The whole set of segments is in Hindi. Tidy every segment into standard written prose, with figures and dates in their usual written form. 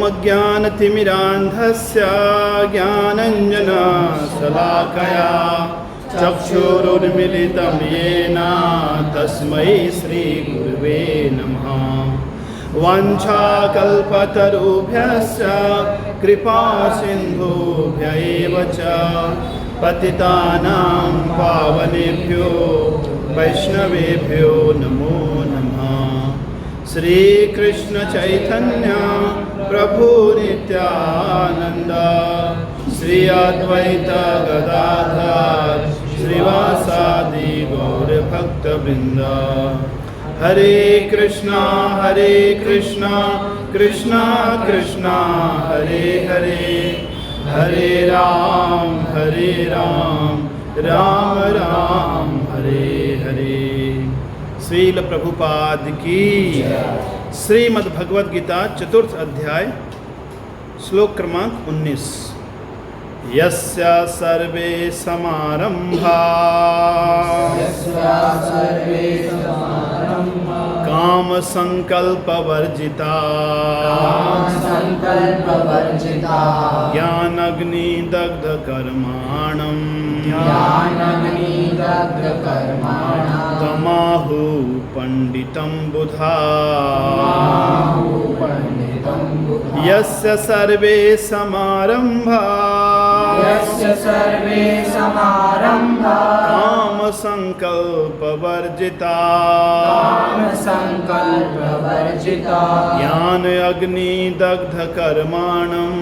अज्ञानतिमिरान्धस्य ज्ञानाञ्जनशलाकया चक्षुरुन्मिलितं येन तस्मै श्रीगुरुवे नमः। वाञ्छाकल्पतरुभ्यश्च कृपासिन्धुभ्य एव च पतितानां पावनेभ्यो वैष्णवेभ्यो नमो नमः। श्रीकृष्ण चैतन्य प्रभु नित्यानंद श्री अद्वैत गदाधर श्रीवासादि गौर भक्तवृंद। हरे कृष्णा कृष्णा कृष्णा हरे हरे, हरे राम राम राम हरे हरे। श्रील प्रभुपाद की। श्रीमद् भगवद गीता चतुर्थ अध्याय श्लोक क्रमांक 19। यस्य सर्वे समारंभा काम संकल्प वर्जिता ज्ञान अग्नि दग्ध कर्माणम् तमाहु पंडितं बुधा। यस्य सर्वे समारंभा काम संकल्प वर्जिता ज्ञान अग्नि दग्ध कर्माणम्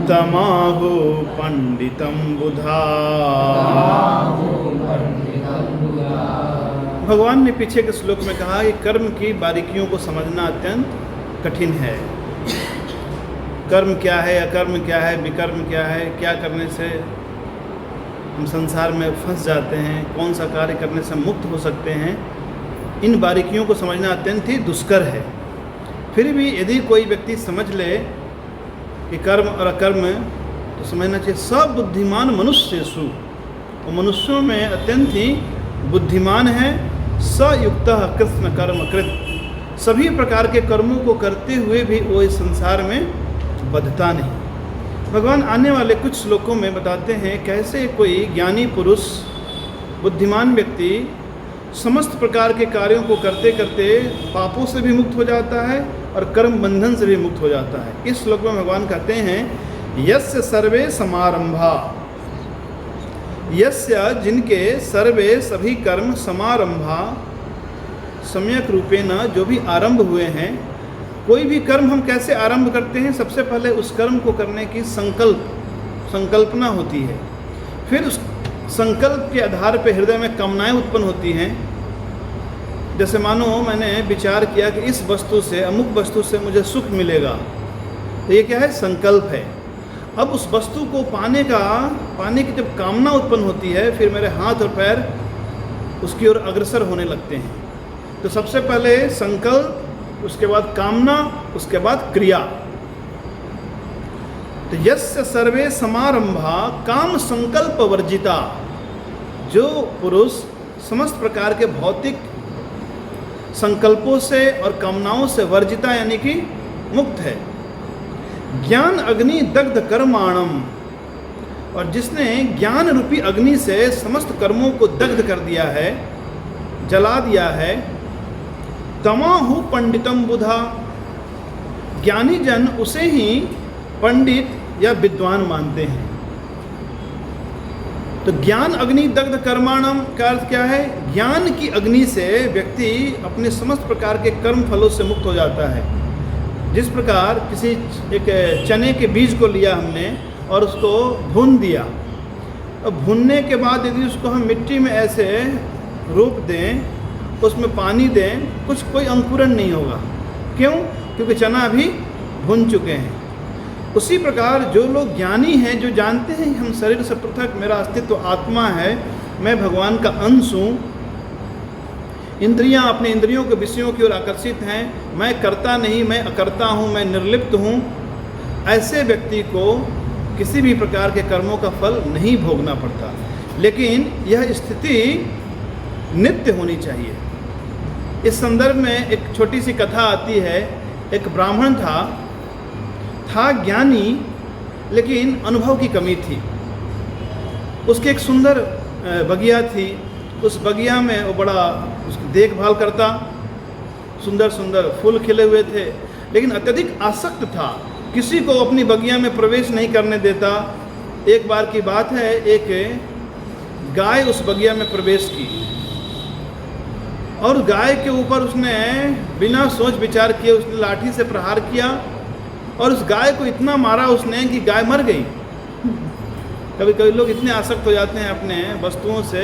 तमाहु पंडितं बुधा। भगवान ने पीछे के श्लोक में कहा कि कर्म की बारीकियों को समझना अत्यंत कठिन है। कर्म क्या है, अकर्म क्या है, विकर्म क्या है, क्या करने से हम संसार में फंस जाते हैं, कौन सा कार्य करने से मुक्त हो सकते हैं, इन बारीकियों को समझना अत्यंत ही दुष्कर है। फिर भी यदि कोई व्यक्ति समझ ले कि कर्म और अकर्म, तो समझना चाहिए सब बुद्धिमान मनुष्येषु, वो मनुष्यों में अत्यंत ही बुद्धिमान है। सयुक्तः कृष्ण कर्म कृत, सभी प्रकार के कर्मों को करते हुए भी वो इस संसार में बंधता नहीं। भगवान आने वाले कुछ श्लोकों में बताते हैं कैसे कोई ज्ञानी पुरुष, बुद्धिमान व्यक्ति समस्त प्रकार के कार्यों को करते करते पापों से भी मुक्त हो जाता है और कर्म बंधन से भी मुक्त हो जाता है। इस श्लोक में भगवान कहते हैं यस्य सर्वे समारंभा, यस्य जिनके सर्वे सभी कर्म समारंभा सम्यक रूपेण जो भी आरंभ हुए हैं। कोई भी कर्म हम कैसे आरंभ करते हैं, सबसे पहले उस कर्म को करने की संकल्पना होती है, फिर उस संकल्प के आधार पर हृदय में कामनाएं उत्पन्न होती हैं। जैसे मानो मैंने विचार किया कि इस वस्तु से, अमुक वस्तु से मुझे सुख मिलेगा, तो ये क्या है, संकल्प है। अब उस वस्तु को पाने की जब कामना उत्पन्न होती है, फिर मेरे हाथ और पैर उसकी ओर अग्रसर होने लगते हैं। तो सबसे पहले संकल्प, उसके बाद कामना, उसके बाद क्रिया। तो यस्य सर्वे समारंभा काम संकल्प वर्जिता, जो पुरुष समस्त प्रकार के भौतिक संकल्पों से और कामनाओं से वर्जिता यानी कि मुक्त है। ज्ञान अग्नि दग्ध कर्माणम, और जिसने ज्ञान रूपी अग्नि से समस्त कर्मों को दग्ध कर दिया है, जला दिया है। तमाहु पंडितम बुधा, ज्ञानी जन उसे ही पंडित या विद्वान मानते हैं। तो ज्ञान अग्नि दग्ध कर्माणम का अर्थ क्या है, ज्ञान की अग्नि से व्यक्ति अपने समस्त प्रकार के कर्म फलों से मुक्त हो जाता है। जिस प्रकार किसी एक चने के बीज को लिया हमने और उसको भून दिया, और भूनने के बाद यदि उसको हम मिट्टी में ऐसे रोप दें, उसमें पानी दें, कोई अंकुरण नहीं होगा। क्यों? क्योंकि चना अभी भून चुके हैं। उसी प्रकार जो लोग ज्ञानी हैं, जो जानते हैं हम शरीर से पृथक, मेरा अस्तित्व आत्मा है, मैं भगवान का अंश हूँ, इंद्रियां अपने इंद्रियों के विषयों की ओर आकर्षित हैं, मैं करता नहीं, मैं अकर्ता हूँ, मैं निर्लिप्त हूँ, ऐसे व्यक्ति को किसी भी प्रकार के कर्मों का फल नहीं भोगना पड़ता। लेकिन यह स्थिति नित्य होनी चाहिए। इस संदर्भ में एक छोटी सी कथा आती है। एक ब्राह्मण था ज्ञानी, लेकिन अनुभव की कमी थी। उसकी एक सुंदर बगिया थी। उस बगिया में वो बड़ा उसकी देखभाल करता, सुंदर सुंदर फूल खिले हुए थे, लेकिन अत्यधिक आसक्त था, किसी को अपनी बगिया में प्रवेश नहीं करने देता। एक बार की बात है, एक गाय उस बगिया में प्रवेश की और गाय के ऊपर उसने बिना सोच विचार किए उसने लाठी से प्रहार किया और उस गाय को इतना मारा उसने कि गाय मर गई। कभी कभी लोग इतने आसक्त हो जाते हैं अपने वस्तुओं से,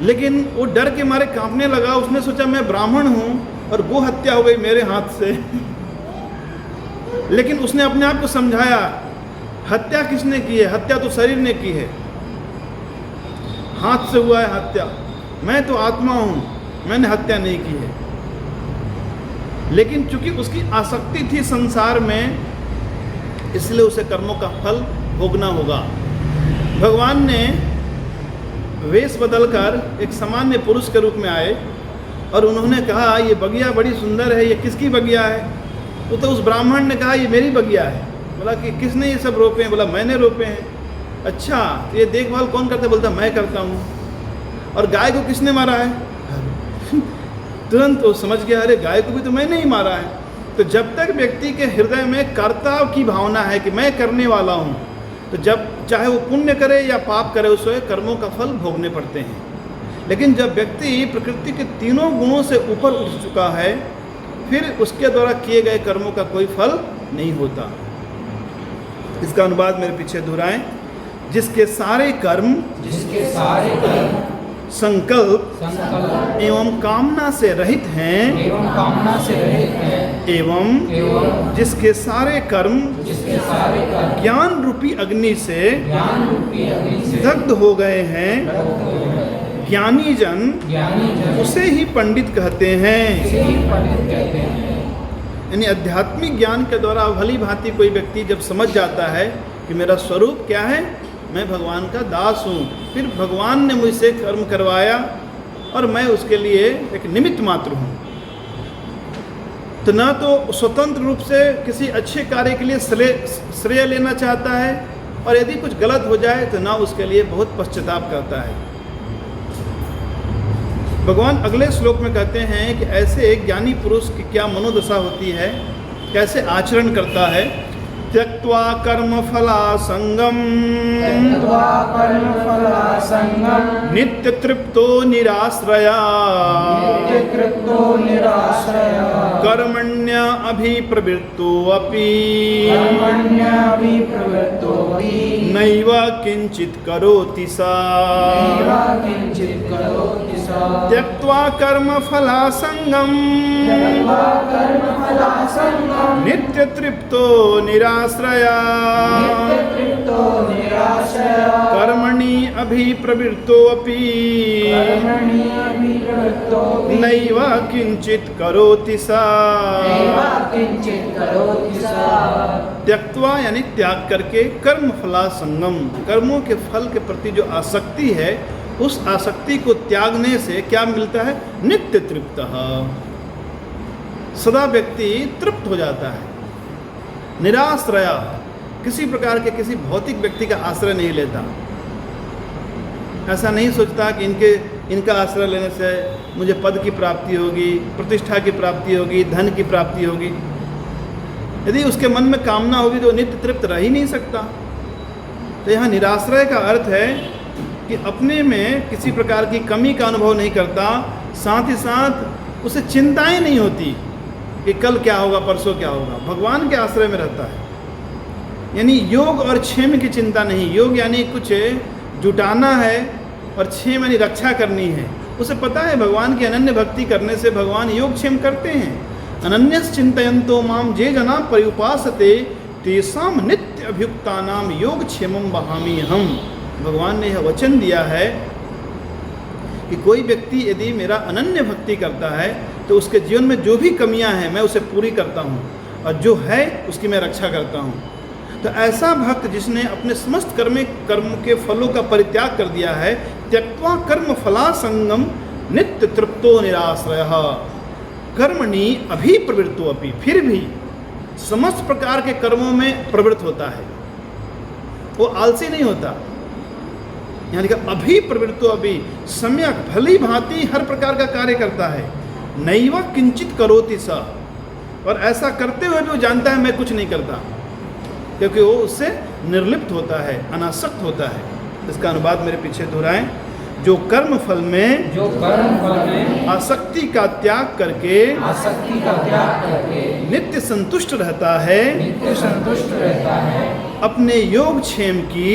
लेकिन वो डर के मारे कांपने लगा। उसने सोचा मैं ब्राह्मण हूँ और गो हत्या हो गई मेरे हाथ से। लेकिन उसने अपने आप को समझाया, हत्या किसने की है? हत्या तो शरीर ने की है, हाथ से हुआ है हत्या। मैं तो आत्मा हूँ, मैंने हत्या नहीं की है। लेकिन चूंकि उसकी आसक्ति थी संसार में, इसलिए उसे कर्मों का फल भोगना होगा। भगवान ने वेश बदलकर एक सामान्य पुरुष के रूप में आए और उन्होंने कहा ये बगिया बड़ी सुंदर है, ये किसकी बगिया है? तो उस ब्राह्मण ने कहा ये मेरी बगिया है। बोला कि किसने ये सब रोपे हैं? बोला मैंने रोपे हैं। अच्छा, तो ये देखभाल कौन करता है? बोलता मैं करता हूँ। और गाय को किसने मारा है? तुरंत वो समझ गया, अरे गाय को भी तो मैंने ही मारा है। तो जब तक व्यक्ति के हृदय में कर्ता की भावना है कि मैं करने वाला हूँ, तो जब चाहे वो पुण्य करे या पाप करे, उसे कर्मों का फल भोगने पड़ते हैं। लेकिन जब व्यक्ति प्रकृति के तीनों गुणों से ऊपर उठ चुका है, फिर उसके द्वारा किए गए कर्मों का कोई फल नहीं होता। इसका अनुवाद मेरे पीछे दोहराएं। जिसके सारे कर्म संकल्प एवं कामना से रहित हैं, एवं जिसके सारे कर्म ज्ञान रूपी अग्नि से दग्ध हो गए हैं, ज्ञानी जन उसे ही पंडित कहते हैं। यानी आध्यात्मिक ज्ञान के द्वारा भली भांति कोई व्यक्ति जब समझ जाता है कि मेरा स्वरूप क्या है, मैं भगवान का दास हूँ, फिर भगवान ने मुझसे कर्म करवाया और मैं उसके लिए एक निमित्त मात्र हूँ, तो ना तो स्वतंत्र रूप से किसी अच्छे कार्य के लिए श्रेय लेना चाहता है, और यदि कुछ गलत हो जाए तो ना उसके लिए बहुत पश्चाताप करता है। भगवान अगले श्लोक में कहते हैं कि ऐसे एक ज्ञानी पुरुष की क्या मनोदशा होती है, कैसे आचरण करता है। त्यक्त्वा कर्मफलासंगम नित्य तृप्तो निराश्रया कर्मण्य अभिप्रवृत्तो अपि नैव किंचित करोति सा। त्यक्त्वा कर्मफलासंगम नित्य तृप्तो निराश्रया कर्मणि अभिप्रवृत्तोऽपि नैव किंचित करोति सा। त्यक्त्वा यानी त्याग करके, कर्म फलासंगम कर्मों के फल के प्रति जो आसक्ति है, उस आसक्ति को त्यागने से क्या मिलता है? नित्य तृप्तः, सदा व्यक्ति तृप्त हो जाता है। निराश्रया, किसी प्रकार के किसी भौतिक व्यक्ति का आश्रय नहीं लेता। ऐसा नहीं सोचता कि इनका आश्रय लेने से मुझे पद की प्राप्ति होगी, प्रतिष्ठा की प्राप्ति होगी, धन की प्राप्ति होगी। यदि उसके मन में कामना होगी तो नित्य तृप्त रह ही नहीं सकता। तो यहाँ निराश्रय का अर्थ है कि अपने में किसी प्रकार की कमी का अनुभव नहीं करता, साथ ही साथ उसे चिंताएं नहीं होती कि कल क्या होगा, परसों क्या होगा। भगवान के आश्रय में रहता है। यानी योग और क्षेम की चिंता नहीं। योग यानी कुछ जुटाना है और क्षेम यानी रक्षा करनी है। उसे पता है भगवान की अनन्य भक्ति करने से भगवान योग क्षेम करते हैं। अनन्यस चिंतयन्तो माम जे जना पर्युपासते तेषाम नित्य अभियुक्तानाम योग क्षेमम वहामि हम। भगवान ने यह वचन दिया है कि कोई व्यक्ति यदि मेरा अनन्य भक्ति करता है तो उसके जीवन में जो भी कमियां हैं मैं उसे पूरी करता हूं, और जो है उसकी मैं रक्षा करता हूं। तो ऐसा भक्त जिसने अपने समस्त कर्म के फलों का परित्याग कर दिया है, त्यक्त्वा कर्म फलासंगम नित्य तृप्तो निराश्रयः कर्मणि अभिप्रवृत्तो अपि, फिर भी समस्त प्रकार के कर्मों में प्रवृत्त होता है, वो आलसी नहीं होता। यहाँ लिखा अभिप्रवृत्तो अपि, सम्यक भली भांति हर प्रकार का कार्य करता है। नैव किंचित करोति स, और ऐसा करते हुए भी वो जानता है मैं कुछ नहीं करता, क्योंकि वो उससे निर्लिप्त होता है, अनासक्त होता है। इसका अनुवाद मेरे पीछे दोहराएं। जो कर्म फल में आसक्ति का त्याग करके नित्य संतुष्ट रहता है, अपने योगक्षेम की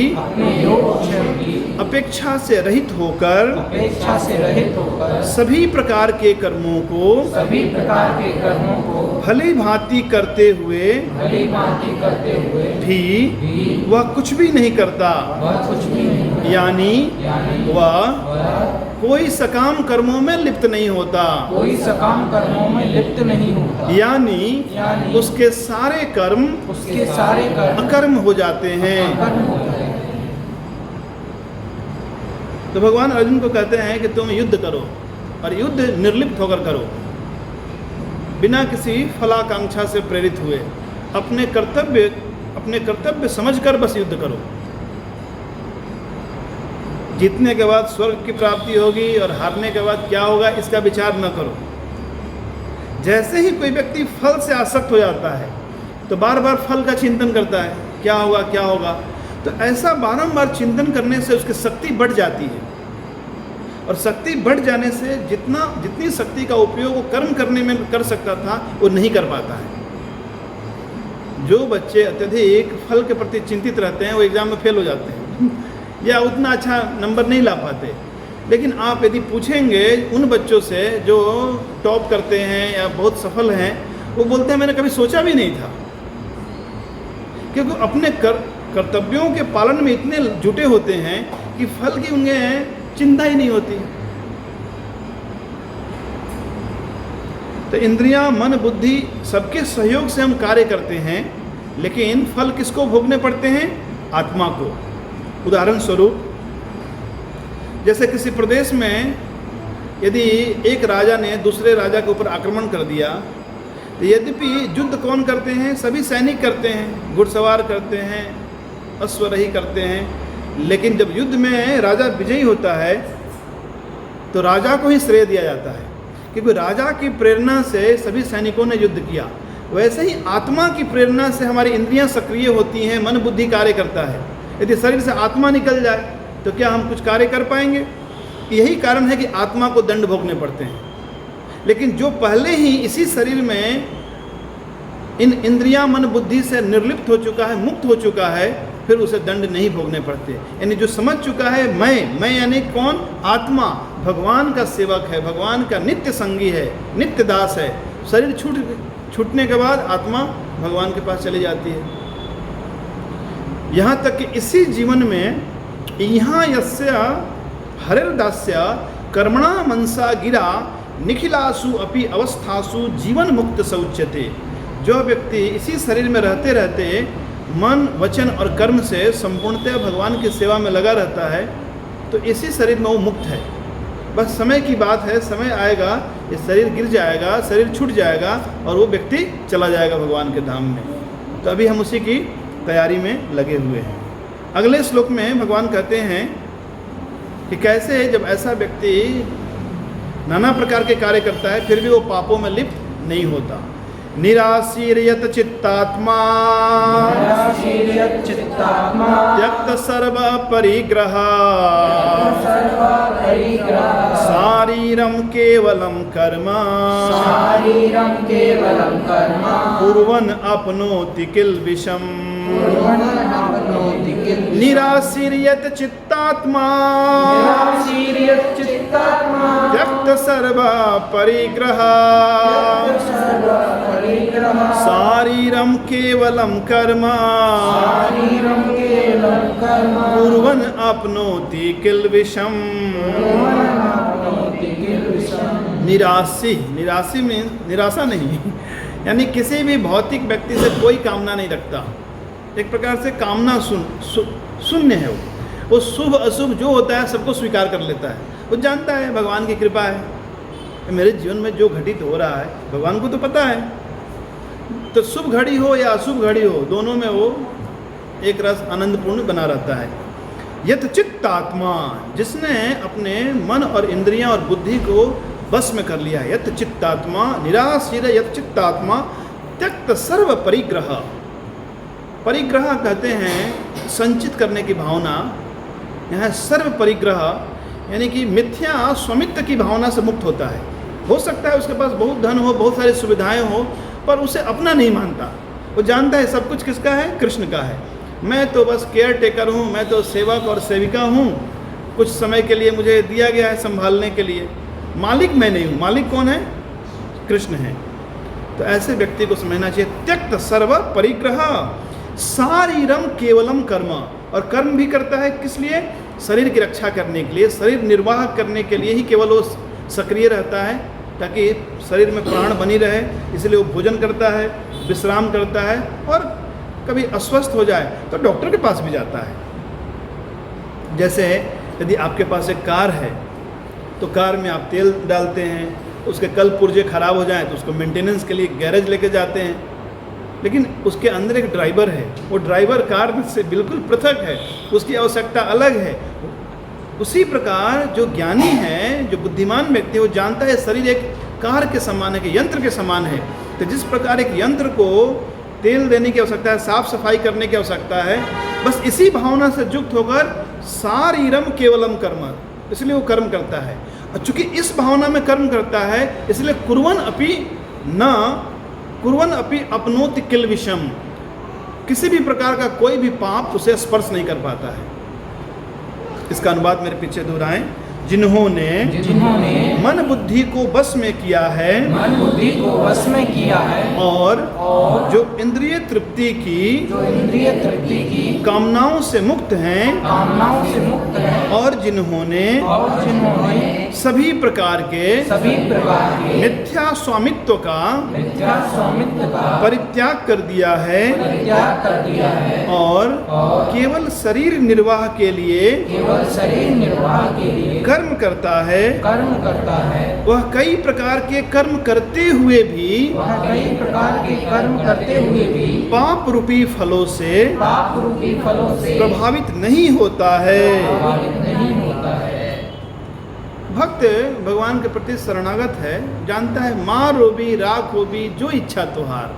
अपेक्षा से रहित होकर सभी प्रकार के कर्मों को भली भांति करते हुए भी वह कुछ भी नहीं करता, यानी वह कोई सकाम कर्मों में लिप्त नहीं होता, यानी उसके सारे कर्म अकर्म हो जाते हैं। तो भगवान अर्जुन को कहते हैं कि तुम युद्ध करो, और युद्ध निर्लिप्त होकर करो, बिना किसी फलाकांक्षा से प्रेरित हुए, अपने कर्तव्य समझकर बस युद्ध करो। जीतने के बाद स्वर्ग की प्राप्ति होगी और हारने के बाद क्या होगा इसका विचार न करो। जैसे ही कोई व्यक्ति फल से आसक्त हो जाता है तो बार बार फल का चिंतन करता है, क्या होगा क्या होगा। तो ऐसा बारंबार चिंतन करने से उसकी शक्ति बढ़ जाती है, और शक्ति बढ़ जाने से जितनी शक्ति का उपयोग वो कर्म करने में कर सकता था वो नहीं कर पाता है। जो बच्चे अत्यधिक फल के प्रति चिंतित रहते हैं वो एग्ज़ाम में फेल हो जाते हैं या उतना अच्छा नंबर नहीं ला पाते। लेकिन आप यदि पूछेंगे उन बच्चों से जो टॉप करते हैं या बहुत सफल हैं, वो बोलते हैं मैंने कभी सोचा भी नहीं था, क्योंकि अपने कर्तव्यों के पालन में इतने जुटे होते हैं कि फल की उन्हें चिंता ही नहीं होती। तो इंद्रियां, मन, बुद्धि सबके सहयोग से हम कार्य करते हैं, लेकिन फल किसको भोगने पड़ते हैं? आत्मा को। उदाहरण स्वरूप, जैसे किसी प्रदेश में यदि एक राजा ने दूसरे राजा के ऊपर आक्रमण कर दिया, तो यद्यपि युद्ध कौन करते हैं? सभी सैनिक करते हैं, घुड़सवार करते हैं, अश्वरोही करते हैं, लेकिन जब युद्ध में राजा विजयी होता है तो राजा को ही श्रेय दिया जाता है, क्योंकि राजा की प्रेरणा से सभी सैनिकों ने युद्ध किया। वैसे ही आत्मा की प्रेरणा से हमारी इंद्रियां सक्रिय होती हैं, मन बुद्धि कार्य करता है। यदि शरीर से आत्मा निकल जाए तो क्या हम कुछ कार्य कर पाएंगे? यही कारण है कि आत्मा को दंड भोगने पड़ते हैं। लेकिन जो पहले ही इसी शरीर में इन इंद्रियां, मन, बुद्धि से निर्लिप्त हो चुका है, मुक्त हो चुका है, फिर उसे दंड नहीं भोगने पड़ते। यानी जो समझ चुका है मैं यानी कौन? आत्मा भगवान का सेवक है, भगवान का नित्य संगी है, नित्य दास है। शरीर छूटने के बाद आत्मा भगवान के पास चली जाती है। यहाँ तक कि इसी जीवन में यहाँ यस्य हरिर्दास्य कर्मणा मनसा गिरा निखिलासु अपि अवस्थासु जीवन मुक्त सौच्यते। जो व्यक्ति इसी शरीर में रहते रहते मन, वचन और कर्म से संपूर्णतः भगवान की सेवा में लगा रहता है, तो इसी शरीर में वो मुक्त है। बस समय की बात है, समय आएगा, ये शरीर गिर जाएगा, शरीर छूट जाएगा और वो व्यक्ति चला जाएगा भगवान के धाम में। तो अभी हम उसी की तैयारी में लगे हुए हैं। अगले श्लोक में भगवान कहते हैं कि कैसे जब ऐसा व्यक्ति नाना प्रकार के कार्य करता है फिर भी वो पापों में लिप्त नहीं होता। निराशीर्यत चित्तात्मा त्यक्त सर्व परिग्रह शारीरम केवलम कर्म कुर्वन् अपनोति किल्बिषम्। निराशीर्यत चित्तात्मा त्यक्त सर्व परिग्रह शारीरम केवलम कर्म कुर्वन् अपनोति किल्बिषम्। निराशी में निराशा नहीं, यानी किसी भी भौतिक व्यक्ति से कोई कामना नहीं रखता। एक प्रकार से कामना शून्य है। वो शुभ अशुभ जो होता है सबको स्वीकार कर लेता है वो जानता है भगवान की कृपा है, मेरे जीवन में जो घटित हो रहा है भगवान को तो पता है। तो शुभ घड़ी हो या अशुभ घड़ी हो, दोनों में वो एक रस आनंदपूर्ण बना रहता है। यत चित्तात्मा, जिसने अपने मन और इंद्रियां और बुद्धि को बस में कर लिया है। यत चित्तात्मा निराशीर यत चित्तात्मा त्यक्त सर्व परिग्रह। परिग्रह कहते हैं संचित करने की भावना, यहाँ सर्व परिग्रह यानी कि मिथ्या स्वामित्व की भावना से मुक्त होता है। हो सकता है उसके पास बहुत धन हो, बहुत सारी सुविधाएं हो, पर उसे अपना नहीं मानता। वो जानता है सब कुछ किसका है, कृष्ण का है। मैं तो बस केयर टेकर हूँ, मैं तो सेवक और सेविका हूँ, कुछ समय के लिए मुझे दिया गया है संभालने के लिए, मालिक मैं नहीं हूँ। मालिक कौन है, कृष्ण है। तो ऐसे व्यक्ति को समझना चाहिए त्यक्त सर्व परिग्रह शारीरम केवलम कर्म। और कर्म भी करता है किस लिए, शरीर की रक्षा करने के लिए, शरीर निर्वाह करने के लिए ही केवल वो सक्रिय रहता है, ताकि शरीर में प्राण बनी रहे। इसलिए वो भोजन करता है, विश्राम करता है, और कभी अस्वस्थ हो जाए तो डॉक्टर के पास भी जाता है। जैसे यदि आपके पास एक कार है तो कार में आप तेल डालते हैं, उसके कल पुर्जे खराब हो जाएं तो उसको मेंटेनेंस के लिए गैरेज लेके जाते हैं, लेकिन उसके अंदर एक ड्राइवर है, वो ड्राइवर कार से बिल्कुल पृथक है, उसकी आवश्यकता अलग है। उसी प्रकार जो ज्ञानी है, जो बुद्धिमान व्यक्ति है, वो जानता है शरीर एक कार के समान है, कि यंत्र के समान है। तो जिस प्रकार एक यंत्र को तेल देने की आवश्यकता है, साफ सफाई करने की आवश्यकता है, बस इसी भावना से युक्त होकर शारीरम केवलम कर्म, इसलिए वो कर्म करता है। और चूंकि इस भावना में कर्म करता है, इसलिए कुर्वन् अपि अपनोति किल विषम, किसी भी प्रकार का कोई भी पाप उसे स्पर्श नहीं कर पाता है। इसका अनुवाद मेरे पीछे दोहराएं। जिन्होंने मन बुद्धि को वश में किया है, मन बुद्धि को वश में किया है, और जो इंद्रिय तृप्ति की कामनाओं से मुक्त हैं, और जिन्होंने सभी प्रकार के मिथ्या स्वामित्व का परित्याग कर दिया है, और केवल शरीर निर्वाह के लिए कर्म करता है, वह कई प्रकार के कर्म करते हुए भी पाप रूपी फलों से प्रभावित नहीं होता है। भक्त भगवान के प्रति शरणागत है, जानता है मार होबी राख होबी जो इच्छा तुहार,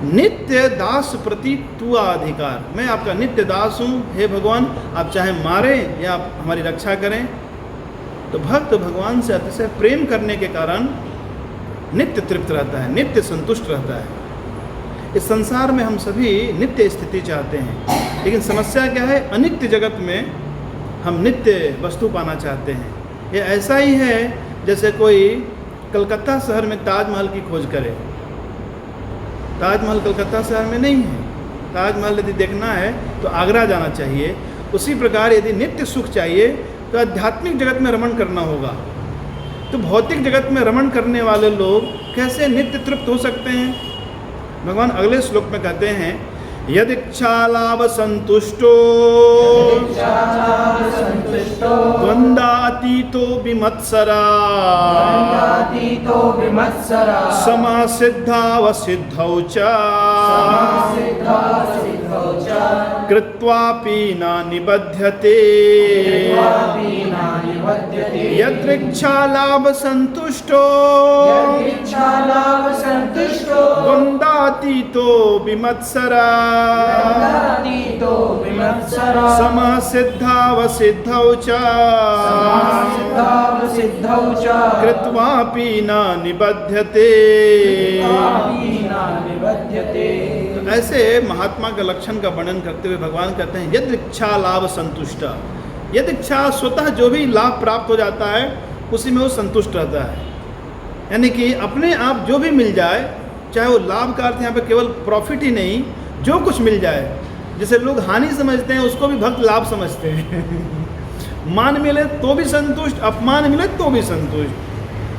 नित्य दास प्रति तुआ अधिकार। मैं आपका नित्य दास हूँ, हे भगवान, आप चाहे मारें या आप हमारी रक्षा करें। तो भक्त भगवान से अतिशय प्रेम करने के कारण नित्य तृप्त रहता है, नित्य संतुष्ट रहता है। इस संसार में हम सभी नित्य स्थिति चाहते हैं, लेकिन समस्या क्या है, अनित्य जगत में हम नित्य वस्तु पाना चाहते हैं। ये ऐसा ही है जैसे कोई कलकत्ता शहर में ताजमहल की खोज करे। ताजमहल कलकत्ता शहर में नहीं है, ताजमहल यदि देखना है तो आगरा जाना चाहिए। उसी प्रकार यदि नित्य सुख चाहिए तो आध्यात्मिक जगत में रमण करना होगा। तो भौतिक जगत में रमण करने वाले लोग कैसे नित्य तृप्त हो सकते हैं? भगवान अगले श्लोक में कहते हैं, यदिच्छा लाभ संतुष्टो द्वंद्वातीतो विमत्सरा समासिद्धावसिद्धौ च कृत्वापि न निबध्यते। यदृच्छा लाभ संतुष्टो द्वंद्वातीतो विमत्सरा समसिद्धावसिद्धौ च कृत्वापि न निबध्यते। तो ऐसे महात्मा का लक्षण का वर्णन करते हुए भगवान कहते हैं, यदि इच्छा लाभ संतुष्ट, यदि इच्छा स्वतः जो भी लाभ प्राप्त हो जाता है उसी में वो संतुष्ट रहता है। यानी कि अपने आप जो भी मिल जाए, चाहे वो लाभ का अर्थ यहाँ पे केवल प्रॉफिट ही नहीं, जो कुछ मिल जाए, जैसे लोग हानि समझते हैं उसको भी भक्त लाभ समझते हैं। मान मिले तो भी संतुष्ट, अपमान मिले तो भी संतुष्ट।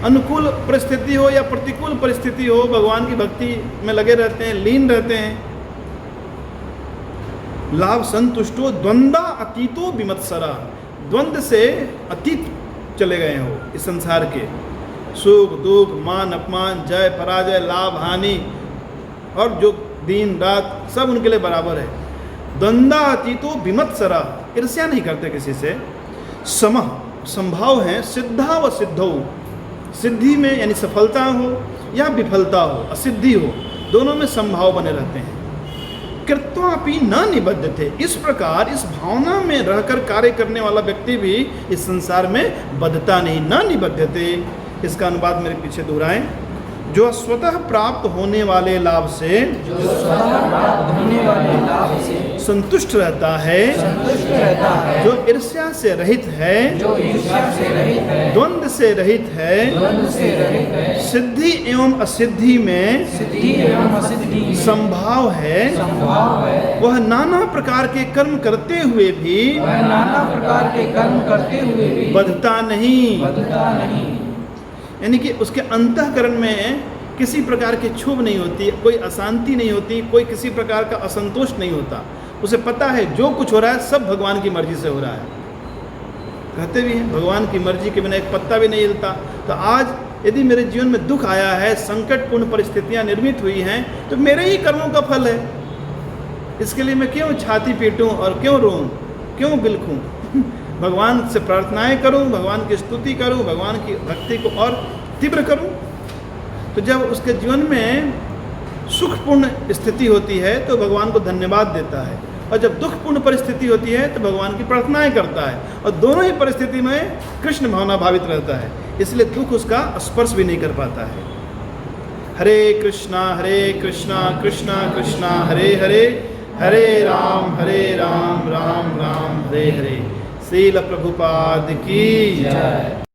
अनुकूल परिस्थिति हो या प्रतिकूल परिस्थिति हो, भगवान की भक्ति में लगे रहते हैं, लीन रहते हैं। लाभ संतुष्टो द्वंद्वा अतीतो विमत्सरा, द्वंद्व से अतीत चले गए हो इस संसार के, सुख दुख, मान अपमान, जय पराजय, लाभ हानि, और जो दिन रात सब उनके लिए बराबर है। द्वंद्वातीतो विमत्सरा, ईर्ष्या नहीं करते किसी से। समः, संभाव है, सिद्धा व सिद्धौ, सिद्धि में यानी सफलता हो या विफलता हो, असिद्धि हो, दोनों में संभाव बने रहते हैं। कृत्वापि न निबद्धते, इस प्रकार इस भावना में रहकर कार्य करने वाला व्यक्ति भी इस संसार में बद्धता नहीं, न निबद्धते। इसका अनुवाद मेरे पीछे दोहराएं। जो स्वतः प्राप्त होने वाले लाभ से, जो स्वतः प्राप्त होने वाले लाभ से संतुष्ट रहता है, संतुष्ट रहता है, जो ईर्ष्या से रहित है, जो ईर्ष्या से रहित है, द्वंद्व से रहित है, द्वंद्व से रहित है, सिद्धि एवं असिद्धि में सिद्धि एवं असिद्धि में संभाव है, संभाव है, वह नाना प्रकार के कर्म करते हुए भी वह नाना प्रकार के कर्म करते हुए भी बद्धता नहीं, बद्धता नहीं, यानी कि उसके अंतःकरण में किसी प्रकार की क्षोभ नहीं होती, कोई अशांति नहीं होती, कोई किसी प्रकार का असंतोष नहीं होता। उसे पता है जो कुछ हो रहा है सब भगवान की मर्जी से हो रहा है। कहते भी हैं भगवान की मर्जी के बिना एक पत्ता भी नहीं हिलता। तो आज यदि मेरे जीवन में दुख आया है, संकटपूर्ण परिस्थितियां निर्मित हुई हैं, तो मेरे ही कर्मों का फल है। इसके लिए मैं क्यों छाती पीटूं और क्यों रोऊं, क्यों बिलखूं? भगवान से प्रार्थनाएं करूं, भगवान की स्तुति करूं, भगवान की भक्ति को और तीव्र करूं। तो जब उसके जीवन में सुखपूर्ण स्थिति होती है तो भगवान को धन्यवाद देता है, और जब दुखपूर्ण परिस्थिति होती है तो भगवान की प्रार्थनाएं करता है, और दोनों ही परिस्थिति में कृष्ण भावना भावित रहता है। इसलिए दुख उसका स्पर्श भी नहीं कर पाता है। हरे कृष्णा कृष्णा कृष्णा हरे हरे, हरे राम राम राम हरे हरे। श्रील प्रभुपाद की जय।